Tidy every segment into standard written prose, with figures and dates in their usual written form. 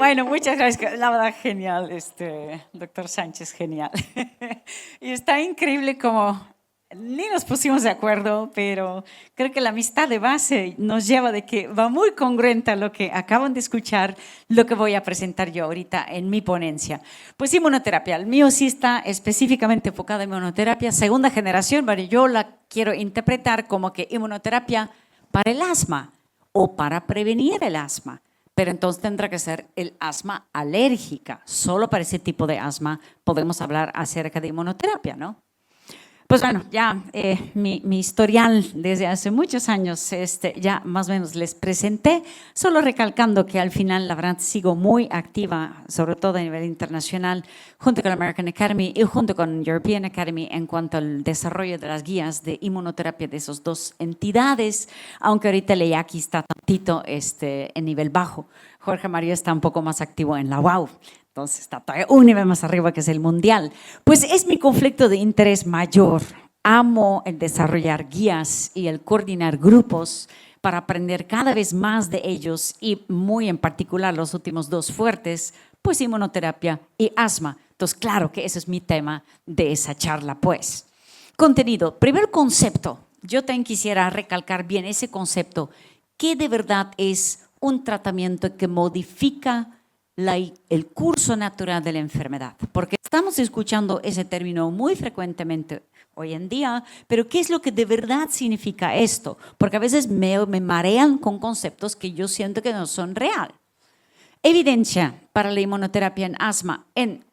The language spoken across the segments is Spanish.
Bueno, muchas gracias. La verdad, genial, doctor Sánchez, genial. Y está increíble como ni nos pusimos de acuerdo, pero creo que la amistad de base nos lleva de que va muy congruente a lo que acaban de escuchar, lo que voy a presentar yo ahorita en mi ponencia. Pues inmunoterapia, el mío sí está específicamente enfocado en inmunoterapia, segunda generación, pero yo la quiero interpretar como que inmunoterapia para el asma o para prevenir el asma. Pero entonces tendrá que ser el asma alérgica. Solo para ese tipo de asma podemos hablar acerca de inmunoterapia, ¿no? Pues bueno, ya mi historial desde hace muchos años ya más o menos les presenté, solo recalcando que al final la verdad sigo muy activa, sobre todo a nivel internacional, junto con la American Academy y junto con European Academy en cuanto al desarrollo de las guías de inmunoterapia de esas dos entidades, aunque ahorita el EACI está tantito en nivel bajo. Jorge Mario está un poco más activo en la UAU. Entonces está todavía un nivel más arriba que es el mundial. Pues es mi conflicto de interés mayor. Amo el desarrollar guías y el coordinar grupos para aprender cada vez más de ellos y muy en particular los últimos dos fuertes, pues inmunoterapia y asma. Entonces claro que ese es mi tema de esa charla pues. Contenido, primer concepto. Yo también quisiera recalcar bien ese concepto, que de verdad es un tratamiento que modifica el curso natural de la enfermedad, porque estamos escuchando ese término muy frecuentemente hoy en día, pero ¿qué es lo que de verdad significa esto? Porque a veces me marean con conceptos que yo siento que no son real. Evidencia para la inmunoterapia en asma en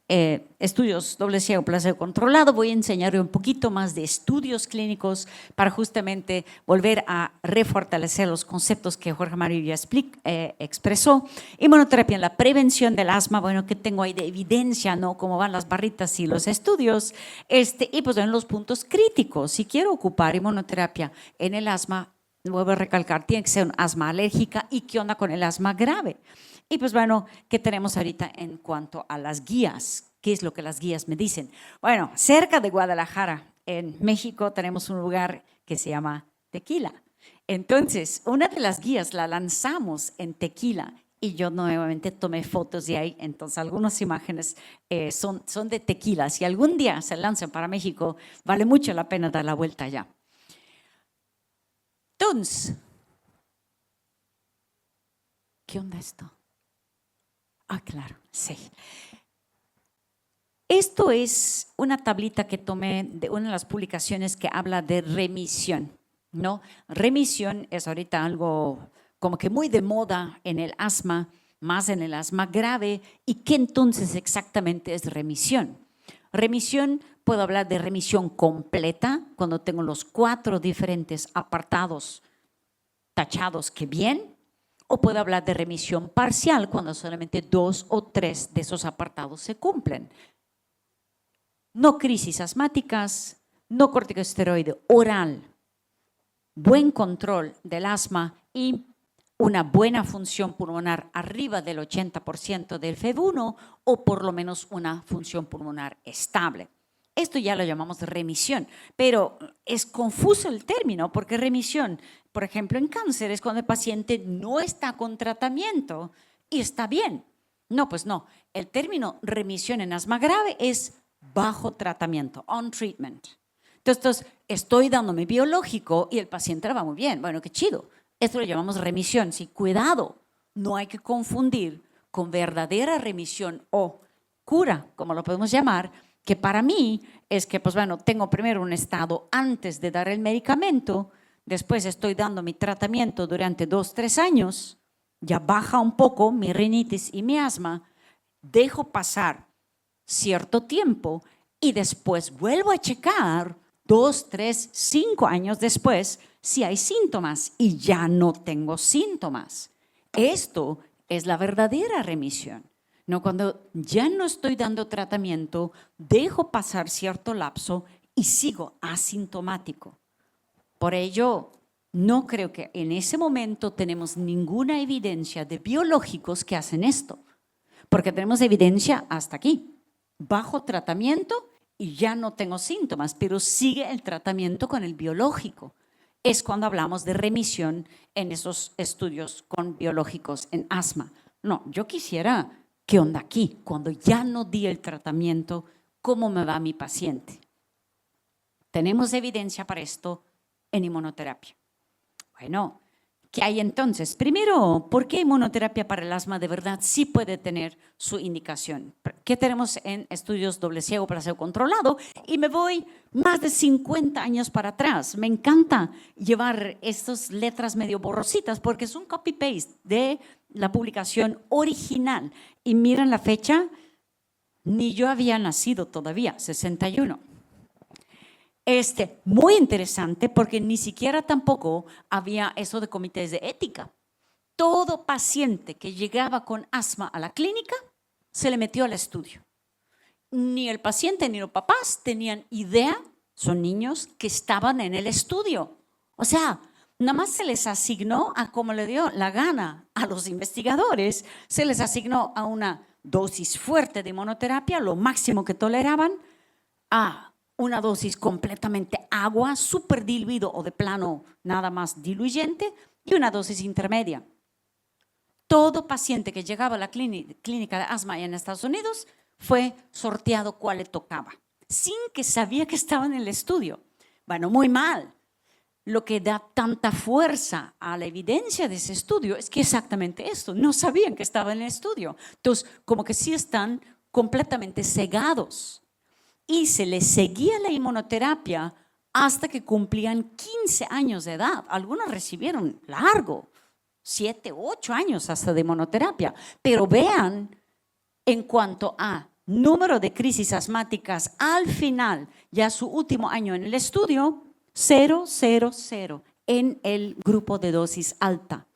estudios doble ciego placebo controlado. Voy a enseñarle un poquito más de estudios clínicos para justamente volver a refortalecer los conceptos que Jorge Mario ya expresó. Inmunoterapia en la prevención del asma, bueno, que tengo ahí de evidencia, ¿no? Cómo van las barritas y los estudios. Y pues en los puntos críticos, si quiero ocupar inmunoterapia en el asma, vuelvo a recalcar, tiene que ser un asma alérgica y qué onda con el asma grave. Y pues bueno, ¿qué tenemos ahorita en cuanto a las guías? ¿Qué es lo que las guías me dicen? Bueno, cerca de Guadalajara, en México, tenemos un lugar que se llama Tequila. Entonces, una de las guías la lanzamos en Tequila y yo nuevamente tomé fotos de ahí. Entonces, algunas imágenes son de Tequila. Si algún día se lanzan para México, vale mucho la pena dar la vuelta allá. Entonces, ¿qué onda esto? Ah, claro, sí. Esto es una tablita que tomé de una de las publicaciones que habla de remisión, ¿no? Remisión es ahorita algo como que muy de moda en el asma, más en el asma grave. ¿Y qué entonces exactamente es remisión? Remisión, puedo hablar de remisión completa, cuando tengo los 4 diferentes apartados tachados que bien, o puedo hablar de remisión parcial cuando solamente 2 o 3 de esos apartados se cumplen. No crisis asmáticas, no corticosteroide oral, buen control del asma y una buena función pulmonar arriba del 80% del FEV1 o por lo menos una función pulmonar estable. Esto ya lo llamamos remisión, pero es confuso el término porque remisión, por ejemplo, en cáncer es cuando el paciente no está con tratamiento y está bien. No, pues no. El término remisión en asma grave es bajo tratamiento, on treatment. Entonces, estoy dando mi biológico y el paciente va muy bien. Bueno, qué chido. Esto lo llamamos remisión. Sí, cuidado, no hay que confundir con verdadera remisión o cura, como lo podemos llamar, que para mí es que, pues bueno, tengo primero un estado antes de dar el medicamento, después estoy dando mi tratamiento durante 2, 3 años, ya baja un poco mi rinitis y mi asma, dejo pasar cierto tiempo y después vuelvo a checar 2, 3, 5 años después si hay síntomas y ya no tengo síntomas. Esto es la verdadera remisión. No, cuando ya no estoy dando tratamiento, dejo pasar cierto lapso y sigo asintomático. Por ello, no creo que en ese momento tenemos ninguna evidencia de biológicos que hacen esto, porque tenemos evidencia hasta aquí, bajo tratamiento y ya no tengo síntomas, pero sigue el tratamiento con el biológico. Es cuando hablamos de remisión en esos estudios con biológicos en asma. No, yo quisiera, ¿qué onda aquí? Cuando ya no di el tratamiento, ¿cómo me va mi paciente? Tenemos evidencia para esto en inmunoterapia. Bueno, ¿qué hay entonces? Primero, ¿por qué inmunoterapia para el asma de verdad sí puede tener su indicación? ¿Qué tenemos en estudios doble ciego placebo controlado? Y me voy más de 50 años para atrás. Me encanta llevar estas letras medio borrositas porque es un copy-paste de la publicación original. Y miren la fecha, ni yo había nacido todavía, 61. Muy interesante porque ni siquiera tampoco había eso de comités de ética. Todo paciente que llegaba con asma a la clínica se le metió al estudio. Ni el paciente ni los papás tenían idea, son niños, que estaban en el estudio. O sea, nada más se les asignó a como le dio la gana a los investigadores, se les asignó a una dosis fuerte de inmunoterapia, lo máximo que toleraban, a una dosis completamente agua, súper diluido o de plano nada más diluyente, y una dosis intermedia. Todo paciente que llegaba a la clínica de asma en Estados Unidos fue sorteado cuál le tocaba, sin que sabía que estaba en el estudio. Bueno, muy mal. Lo que da tanta fuerza a la evidencia de ese estudio es que exactamente esto, no sabían que estaba en el estudio. Entonces, como que sí están completamente cegados. Y se les seguía la inmunoterapia hasta que cumplían 15 años de edad. Algunos recibieron largo, 7, 8 años hasta de inmunoterapia. Pero vean, en cuanto a número de crisis asmáticas, al final, ya su último año en el estudio, 0, 0, 0 en el grupo de dosis alta.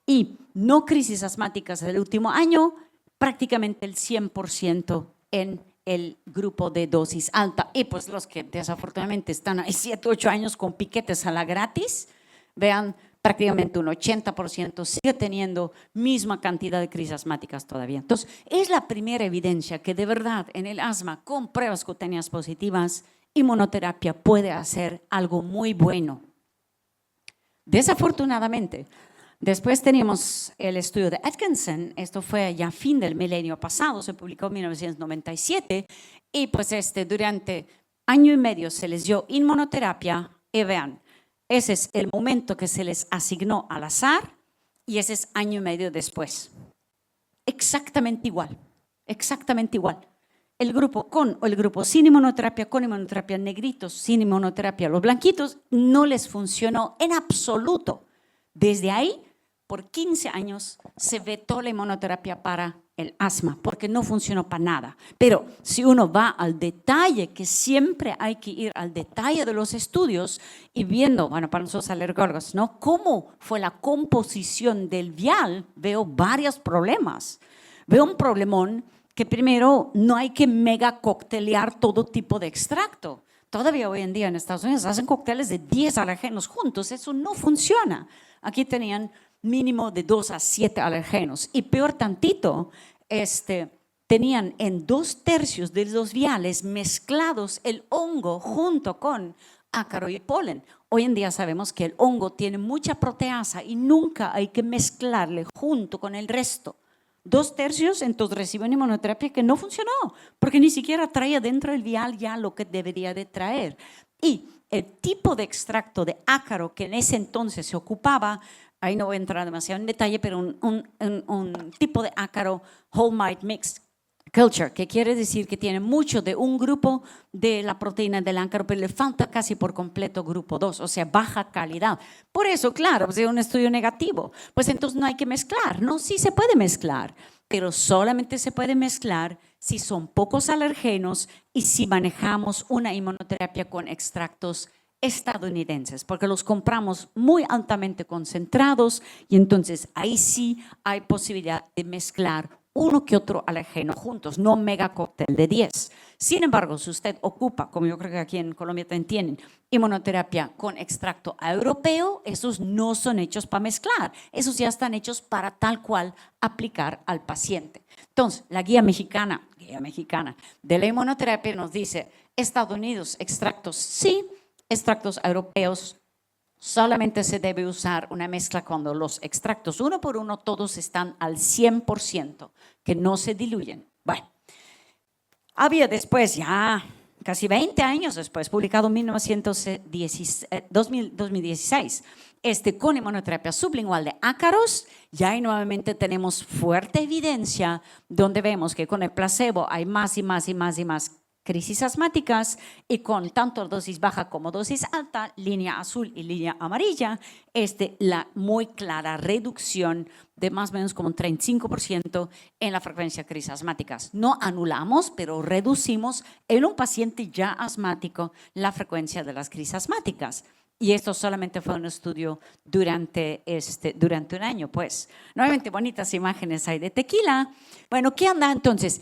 Y no crisis asmáticas del último año, prácticamente el 100% en el grupo de dosis alta. Y pues los que desafortunadamente están ahí 7, 8 años con piquetes a la gratis, vean, prácticamente un 80% sigue teniendo misma cantidad de crisis asmáticas todavía. Entonces, es la primera evidencia que de verdad en el asma con pruebas cutáneas positivas, inmunoterapia puede hacer algo muy bueno. Desafortunadamente, después teníamos el estudio de Atkinson, esto fue ya fin del milenio pasado, se publicó en 1997, y pues durante año y medio se les dio inmunoterapia, y vean, ese es el momento que se les asignó al azar, y ese es año y medio después. Exactamente igual, exactamente igual. El grupo con o el grupo sin inmunoterapia, con inmunoterapia, negritos, sin inmunoterapia, los blanquitos, no les funcionó en absoluto. Desde ahí, por 15 años, se vetó la inmunoterapia para el asma, porque no funcionó para nada. Pero si uno va al detalle, que siempre hay que ir al detalle de los estudios y viendo, bueno, para nosotros alergólogos, ¿no? Cómo fue la composición del vial, veo varios problemas. Veo un problemón que primero no hay que mega coctelear todo tipo de extracto. Todavía hoy en día en Estados Unidos hacen cócteles de 10 alergenos juntos, eso no funciona. Aquí tenían mínimo de 2 a 7 alergenos y peor tantito, tenían en 2/3 de los viales mezclados el hongo junto con ácaro y polen. Hoy en día sabemos que el hongo tiene mucha proteasa y nunca hay que mezclarle junto con el resto. 2/3 entonces recibió una inmunoterapia que no funcionó porque ni siquiera traía dentro del vial ya lo que debería de traer. Y el tipo de extracto de ácaro que en ese entonces se ocupaba, ahí no voy a entrar demasiado en detalle, pero un tipo de ácaro whole mite mixed culture, que quiere decir que tiene mucho de un grupo de la proteína del ácaro, pero le falta casi por completo grupo 2, o sea, baja calidad. Por eso, claro, pues es un estudio negativo. Pues entonces no hay que mezclar, ¿no? Sí se puede mezclar, pero solamente se puede mezclar si son pocos alergenos y si manejamos una inmunoterapia con extractos estadounidenses, porque los compramos muy altamente concentrados y entonces ahí sí hay posibilidad de mezclar uno que otro alergeno juntos, no mega cóctel de 10. Sin embargo, si usted ocupa, como yo creo que aquí en Colombia también tienen, inmunoterapia con extracto europeo, esos no son hechos para mezclar, esos ya están hechos para tal cual aplicar al paciente. Entonces, la guía mexicana de la inmunoterapia nos dice, Estados Unidos, extractos sí, extractos europeos Solamente se debe usar una mezcla cuando los extractos uno por uno todos están al 100%, que no se diluyen. Bueno, había después, ya casi 20 años después, publicado en 2016, con inmunoterapia sublingual de ácaros, ya y nuevamente tenemos fuerte evidencia donde vemos que con el placebo hay más y más y más y más crisis asmáticas, y con tanto dosis baja como dosis alta, línea azul y línea amarilla, la muy clara reducción de más o menos como un 35% en la frecuencia de crisis asmáticas. No anulamos, pero reducimos en un paciente ya asmático la frecuencia de las crisis asmáticas. Y esto solamente fue un estudio durante un año. Pues, nuevamente, bonitas imágenes hay de tequila. Bueno, ¿qué anda entonces?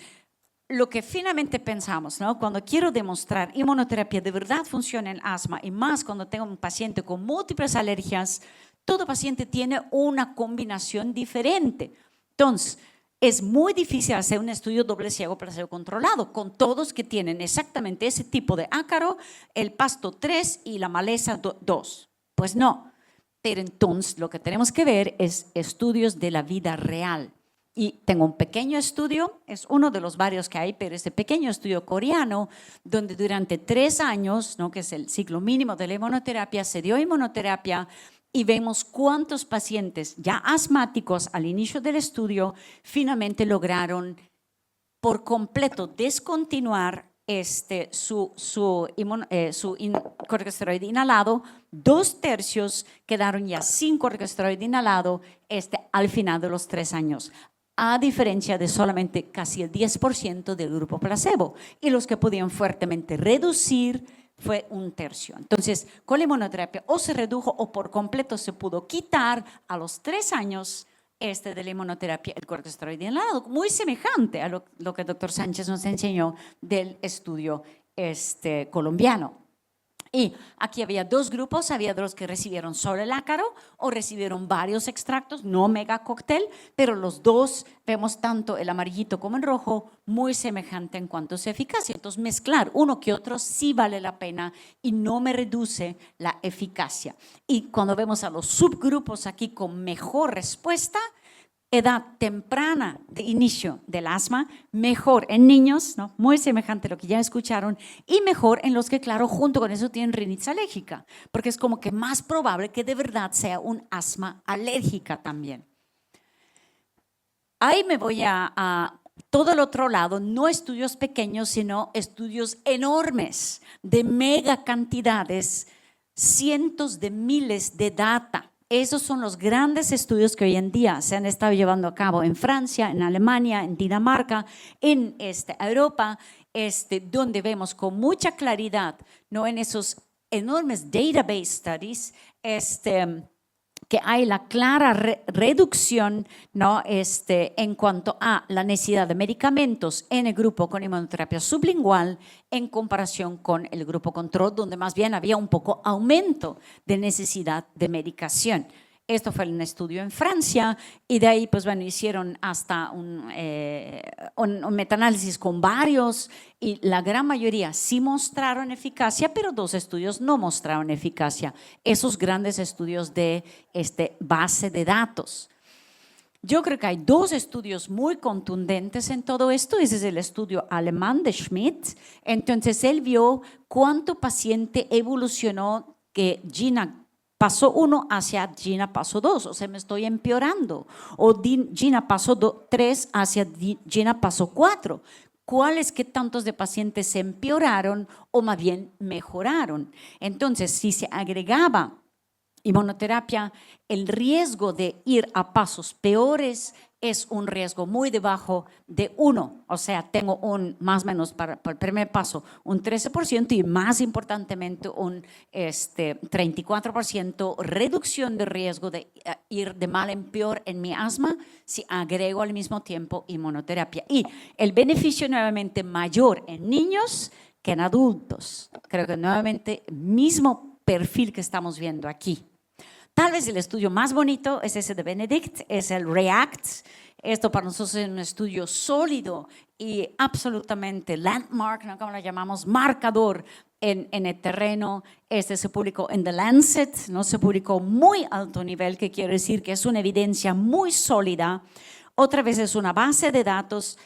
Lo que finalmente pensamos, ¿no? Cuando quiero demostrar inmunoterapia de verdad funciona en asma, y más cuando tengo un paciente con múltiples alergias, todo paciente tiene una combinación diferente. Entonces, es muy difícil hacer un estudio doble ciego placebo controlado con todos que tienen exactamente ese tipo de ácaro, el pasto 3 y la maleza 2. Pues no. Pero entonces lo que tenemos que ver es estudios de la vida real. Y tengo un pequeño estudio, es uno de los varios que hay, pero este pequeño estudio coreano, donde durante 3 años, ¿no?, que es el ciclo mínimo de la inmunoterapia, se dio inmunoterapia y vemos cuántos pacientes ya asmáticos al inicio del estudio finalmente lograron por completo descontinuar su corticosteroide inhalado. 2/3 quedaron ya sin corticosteroide inhalado al final de los 3 años. A diferencia de solamente casi el 10% del grupo placebo, y los que podían fuertemente reducir fue 1/3. Entonces, con la inmunoterapia o se redujo o por completo se pudo quitar a los 3 años de la inmunoterapia el corticosteroide inhalado, muy semejante a lo que el doctor Sánchez nos enseñó del estudio colombiano. Y aquí había 2 grupos, había los que recibieron solo el ácaro o recibieron varios extractos, no mega cóctel, pero los dos vemos tanto el amarillito como el rojo muy semejante en cuanto a su eficacia. Entonces, mezclar uno que otro sí vale la pena y no me reduce la eficacia. Y cuando vemos a los subgrupos aquí con mejor respuesta, edad temprana de inicio del asma, mejor en niños, ¿no?, muy semejante a lo que ya escucharon, y mejor en los que, claro, junto con eso tienen rinitis alérgica, porque es como que más probable que de verdad sea un asma alérgica también. Ahí me voy a todo el otro lado, no estudios pequeños, sino estudios enormes de mega cantidades, cientos de miles de data. Esos son los grandes estudios que hoy en día se han estado llevando a cabo en Francia, en Alemania, en Dinamarca, en Europa, donde vemos con mucha claridad, ¿no?, en esos enormes database studies, que hay la clara reducción, ¿no?, en cuanto a la necesidad de medicamentos en el grupo con inmunoterapia sublingual en comparación con el grupo control, donde más bien había un poco aumento de necesidad de medicación. Esto fue un estudio en Francia, y de ahí, pues bueno, hicieron hasta un metaanálisis con varios, y la gran mayoría sí mostraron eficacia, pero 2 estudios no mostraron eficacia. Esos grandes estudios de base de datos. Yo creo que hay 2 estudios muy contundentes en todo esto. Ese es el estudio alemán de Schmidt. Entonces, él vio cuánto paciente evolucionó que GINA paso 1 hacia GINA paso 2, o sea, me estoy empeorando, o GINA paso 3 hacia GINA paso 4. ¿Cuáles, qué tantos de pacientes se empeoraron o más bien mejoraron? Entonces, si se agregaba inmunoterapia, el riesgo de ir a pasos peores es un riesgo muy debajo de 1, o sea, tengo más o menos para el primer paso un 13% y más importantemente un 34% reducción de riesgo de ir de mal en peor en mi asma si agrego al mismo tiempo inmunoterapia. Y el beneficio nuevamente mayor en niños que en adultos. Creo que nuevamente mismo perfil que estamos viendo aquí. Tal vez el estudio más bonito es ese de Benedict, es el REACT. Esto para nosotros es un estudio sólido y absolutamente landmark, ¿no? Como lo llamamos, marcador en el terreno. Se publicó en The Lancet, ¿no? Se publicó muy alto nivel, que quiere decir que es una evidencia muy sólida. Otra vez es una base de datos,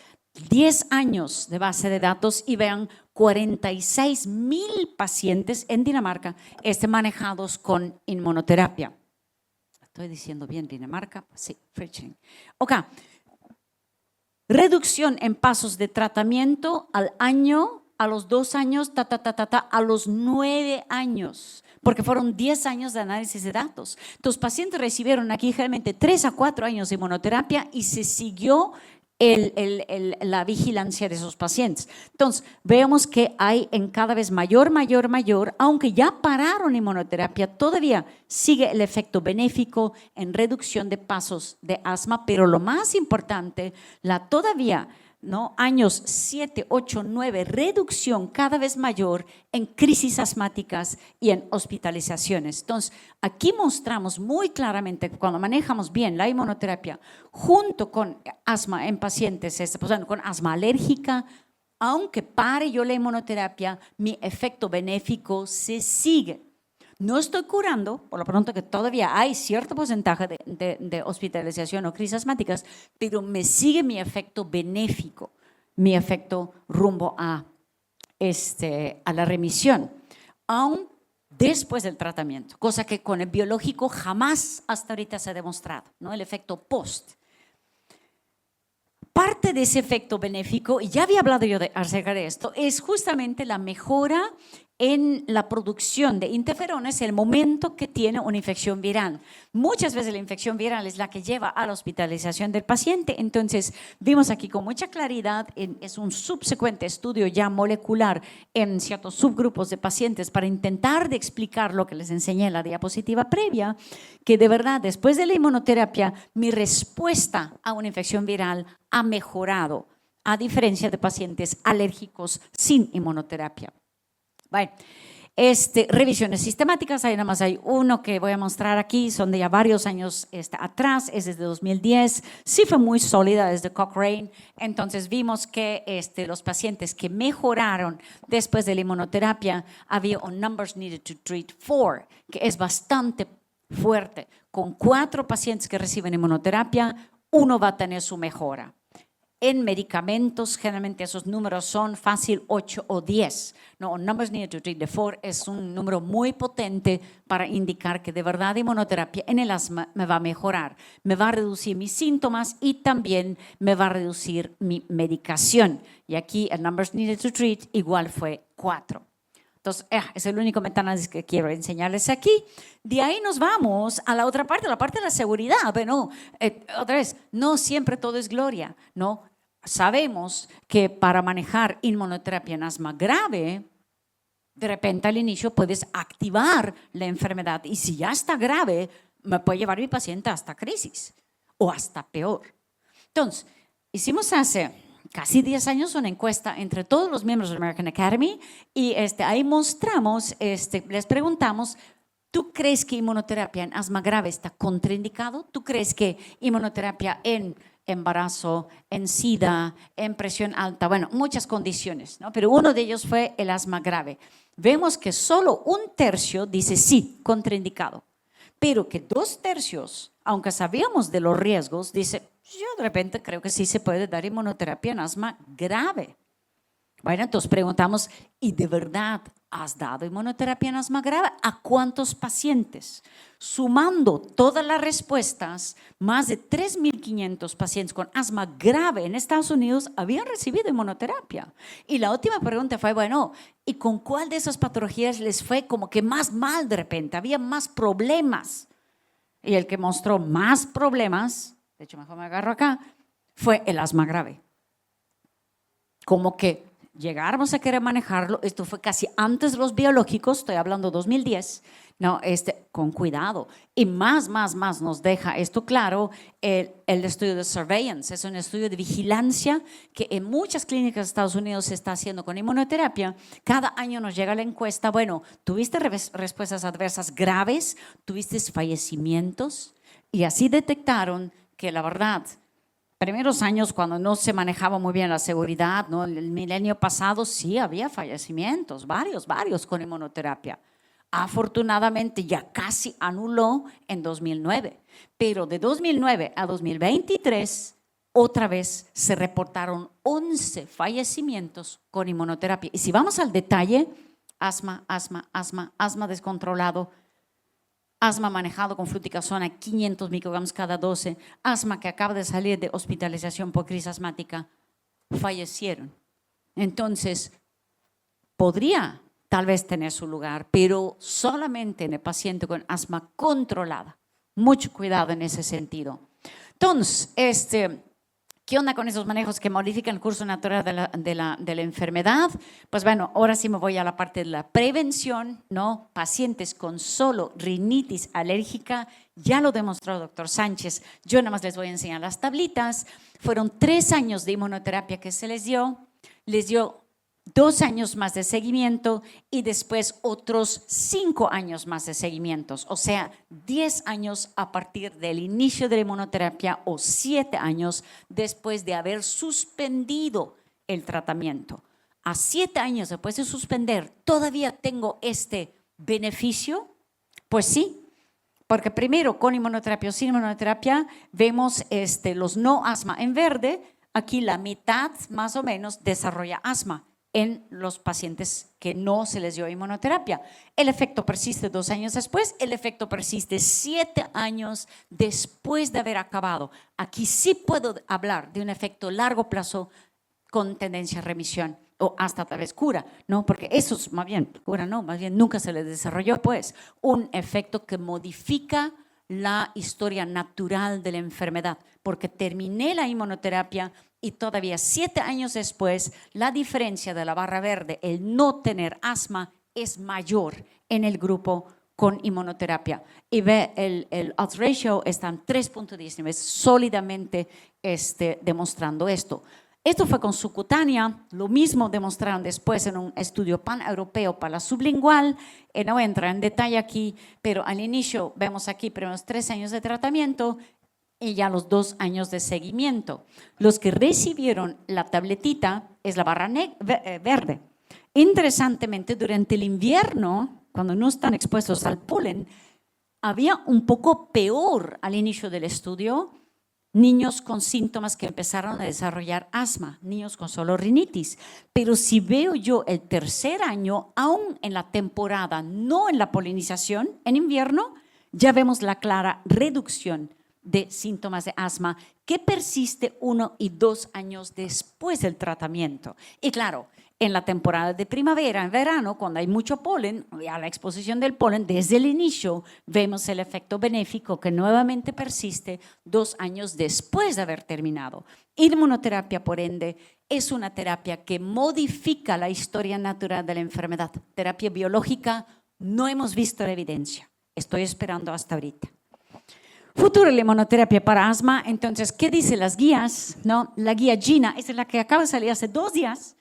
10 años de base de datos, y vean, 46,000 pacientes en Dinamarca manejados con inmunoterapia. Estoy diciendo bien Dinamarca, sí, Fritzing. Ok, reducción en pasos de tratamiento al año, a los 2 años, a los 9 años, porque fueron 10 años de análisis de datos. Los pacientes recibieron aquí generalmente 3 a 4 años de inmunoterapia y se siguió la vigilancia de esos pacientes. Entonces, vemos que hay en cada vez mayor, aunque ya pararon inmunoterapia, todavía sigue el efecto benéfico en reducción de pasos de asma, pero lo más importante, todavía, ¿no? Años 7, 8, 9, reducción cada vez mayor en crisis asmáticas y en hospitalizaciones. Entonces, aquí mostramos muy claramente que cuando manejamos bien la inmunoterapia junto con asma en pacientes, con asma alérgica, aunque pare yo la inmunoterapia, mi efecto benéfico se sigue. No estoy curando, por lo pronto que todavía hay cierto porcentaje de hospitalización o crisis asmáticas, pero me sigue mi efecto benéfico, mi efecto rumbo a la remisión, aún después del tratamiento, cosa que con el biológico jamás hasta ahorita se ha demostrado, ¿no? El efecto post. Parte de ese efecto benéfico, y ya había hablado yo acerca de esto, es justamente la mejora en la producción de interferones el momento que tiene una infección viral. Muchas veces la infección viral es la que lleva a la hospitalización del paciente. Entonces, vimos aquí con mucha claridad, es un subsecuente estudio ya molecular en ciertos subgrupos de pacientes para intentar de explicar lo que les enseñé en la diapositiva previa, que de verdad después de la inmunoterapia mi respuesta a una infección viral ha mejorado, a diferencia de pacientes alérgicos sin inmunoterapia. Bueno, revisiones sistemáticas, ahí nada más hay uno que voy a mostrar aquí, son de ya varios años atrás, es desde 2010, sí fue muy sólida desde Cochrane. Entonces vimos que los pacientes que mejoraron después de la inmunoterapia, había un numbers needed to treat 4, que es bastante fuerte. Con 4 pacientes que reciben inmunoterapia, 1 va a tener su mejora. En medicamentos, generalmente esos números son fácil 8 o 10. No, numbers needed to treat the 4 es un número muy potente para indicar que de verdad inmunoterapia en el asma me va a mejorar, me va a reducir mis síntomas y también me va a reducir mi medicación. Y aquí el numbers needed to treat igual fue 4. Entonces, es el único metaanálisis que quiero enseñarles aquí. De ahí nos vamos a la otra parte, la parte de la seguridad. Bueno, otra vez, no siempre todo es gloria, ¿no? Sabemos que para manejar inmunoterapia en asma grave, de repente al inicio puedes activar la enfermedad y si ya está grave, me puede llevar mi paciente hasta crisis o hasta peor. Entonces, hicimos hace casi 10 años una encuesta entre todos los miembros de la American Academy y ahí mostramos, les preguntamos, ¿tú crees que inmunoterapia en asma grave está contraindicado? ¿Tú crees que inmunoterapia en embarazo, en SIDA, en presión alta, bueno, muchas condiciones, ¿no? Pero uno de ellos fue el asma grave. Vemos que solo 1/3 dice sí, contraindicado, pero que 2/3, aunque sabíamos de los riesgos, dice, yo de repente creo que sí se puede dar inmunoterapia en asma grave. Bueno, entonces preguntamos, ¿y de verdad has dado inmunoterapia en asma grave? ¿A cuántos pacientes? Sumando todas las respuestas, más de 3,500 pacientes con asma grave en Estados Unidos habían recibido inmunoterapia. Y la última pregunta fue, bueno, ¿y con cuál de esas patologías les fue como que más mal de repente? Había más problemas. Y el que mostró más problemas, de hecho mejor me agarro acá, fue el asma grave. Como que llegáramos a querer manejarlo, esto fue casi antes de los biológicos, estoy hablando 2010, no, con cuidado. Y más nos deja esto claro el estudio de surveillance, es un estudio de vigilancia que en muchas clínicas de Estados Unidos se está haciendo con inmunoterapia. Cada año nos llega la encuesta, bueno, ¿tuviste respuestas adversas graves? ¿Tuviste fallecimientos? Y así detectaron que la verdad, primeros años, cuando no se manejaba muy bien la seguridad, ¿no? El milenio pasado sí había fallecimientos, varios con inmunoterapia. Afortunadamente ya casi anuló en 2009, pero de 2009 a 2023 otra vez se reportaron 11 fallecimientos con inmunoterapia. Y si vamos al detalle, asma descontrolado, asma manejado con fluticasona 500 microgramos cada 12, asma que acaba de salir de hospitalización por crisis asmática, fallecieron. Entonces, podría tal vez tener su lugar, pero solamente en el paciente con asma controlada. Mucho cuidado en ese sentido. Entonces, ¿qué onda con esos manejos que modifican el curso natural de la enfermedad? Pues bueno, ahora sí me voy a la parte de la prevención, ¿no? Pacientes con solo rinitis alérgica, ya lo demostró el doctor Sánchez. Yo nada más les voy a enseñar las tablitas. Fueron 3 años de inmunoterapia que se les dio 2 años más de seguimiento y después otros 5 años más de seguimientos, o sea, 10 años a partir del inicio de la inmunoterapia o 7 años después de haber suspendido el tratamiento. A 7 años después de suspender, ¿todavía tengo este beneficio? Pues sí, porque primero con inmunoterapia o sin inmunoterapia vemos los no asma en verde, aquí la mitad más o menos desarrolla asma en los pacientes que no se les dio inmunoterapia. El efecto persiste 2 años después, el efecto persiste 7 años después de haber acabado. Aquí sí puedo hablar de un efecto largo plazo con tendencia a remisión o hasta tal vez cura, ¿no? Porque eso es más bien, cura no, más bien nunca se les desarrolló pues un efecto que modifica la historia natural de la enfermedad, porque terminé la inmunoterapia y todavía 7 años después la diferencia de la barra verde, el no tener asma, es mayor en el grupo con inmunoterapia. Y ve, el odds ratio está en 3.19, sólidamente demostrando esto. Esto fue con subcutánea, lo mismo demostraron después en un estudio paneuropeo para la sublingual. No voy a entrar en detalle aquí, pero al inicio vemos aquí primeros 3 años de tratamiento y ya los 2 años de seguimiento. Los que recibieron la tabletita es la barra verde. Interesantemente, durante el invierno, cuando no están expuestos al polen, había un poco peor al inicio del estudio niños con síntomas que empezaron a desarrollar asma, niños con solo rinitis. Pero si veo yo el tercer año, aún en la temporada, no en la polinización, en invierno, ya vemos la clara reducción de síntomas de asma que persiste 1 y 2 años después del tratamiento. Y claro, en la temporada de primavera, en verano, cuando hay mucho polen, a la exposición del polen, desde el inicio vemos el efecto benéfico que nuevamente persiste 2 años después de haber terminado. Inmunoterapia, por ende, es una terapia que modifica la historia natural de la enfermedad. Terapia biológica, no hemos visto la evidencia. Estoy esperando hasta ahorita. Futuro de la inmunoterapia para asma. Entonces, ¿qué dicen las guías? ¿No? La guía GINA, esa es la que acaba de salir hace 2 días,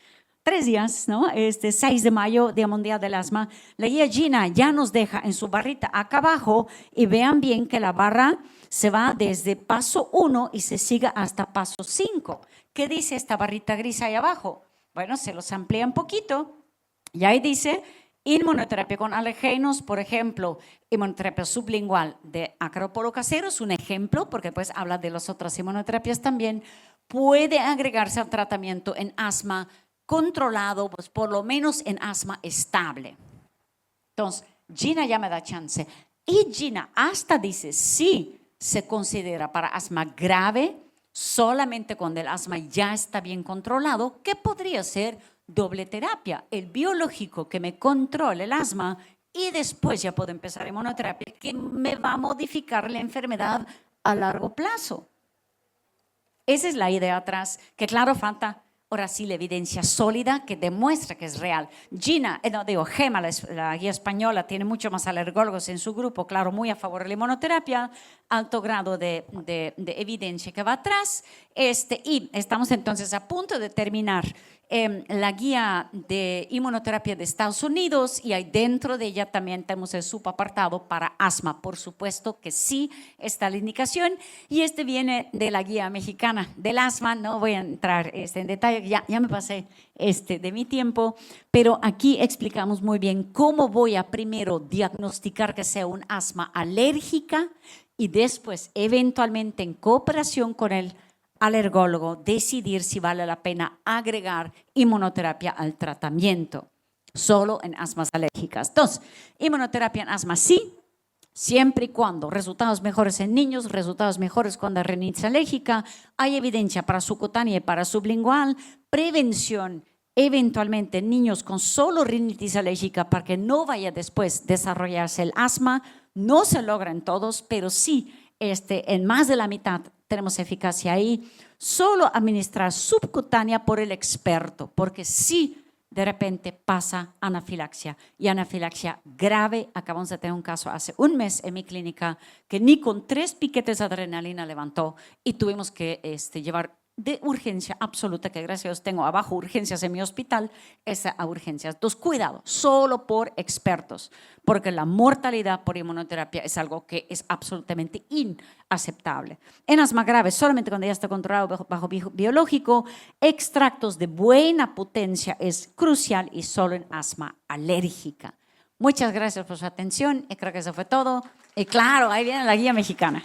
3 días, ¿no? 6 de mayo, Día Mundial del Asma. La guía GINA ya nos deja en su barrita acá abajo y vean bien que la barra se va desde paso 1 y se sigue hasta paso 5. ¿Qué dice esta barrita gris ahí abajo? Bueno, se los amplía un poquito y ahí dice inmunoterapia con alergenos, por ejemplo, inmunoterapia sublingual de ácaro casero es un ejemplo, porque pues habla de las otras inmunoterapias también. Puede agregarse al tratamiento en asma controlado, pues por lo menos en asma estable. Entonces, GINA ya me da chance. Y GINA hasta dice, sí, se considera para asma grave, solamente cuando el asma ya está bien controlado, que podría ser doble terapia, el biológico que me controla el asma y después ya puedo empezar inmunoterapia que me va a modificar la enfermedad a largo plazo. Esa es la idea atrás, que claro, falta ahora sí la evidencia sólida que demuestra que es real. GEMA, la guía española, tiene mucho más alergólogos en su grupo, claro, muy a favor de la inmunoterapia, alto grado de evidencia que va atrás. Y estamos entonces a punto de terminar la guía de inmunoterapia de Estados Unidos y ahí dentro de ella también tenemos el subapartado para asma. Por supuesto que sí está la indicación y este viene de la guía mexicana del asma. No voy a entrar en detalle, ya me pasé de mi tiempo, pero aquí explicamos muy bien cómo voy a primero diagnosticar que sea un asma alérgica y después eventualmente en cooperación con el alergólogo decidir si vale la pena agregar inmunoterapia al tratamiento, solo en asmas alérgicas. Entonces, inmunoterapia en asma sí, siempre y cuando resultados mejores en niños, resultados mejores cuando hay rinitis alérgica, hay evidencia para subcutánea y para sublingual, prevención eventualmente en niños con solo rinitis alérgica para que no vaya después a desarrollarse el asma, no se logra en todos, pero sí en más de la mitad tenemos eficacia ahí. Solo administrar subcutánea por el experto, porque sí de repente pasa anafilaxia y anafilaxia grave. Acabamos de tener un caso hace un mes en mi clínica que ni con 3 piquetes de adrenalina levantó y tuvimos que llevar de urgencia absoluta, que gracias a Dios tengo abajo urgencias en mi hospital, esa a urgencias. Entonces, cuidado, solo por expertos, porque la mortalidad por inmunoterapia es algo que es absolutamente inaceptable. En asma grave, solamente cuando ya está controlado bajo biológico, extractos de buena potencia es crucial y solo en asma alérgica. Muchas gracias por su atención y creo que eso fue todo. Y claro, ahí viene la guía mexicana.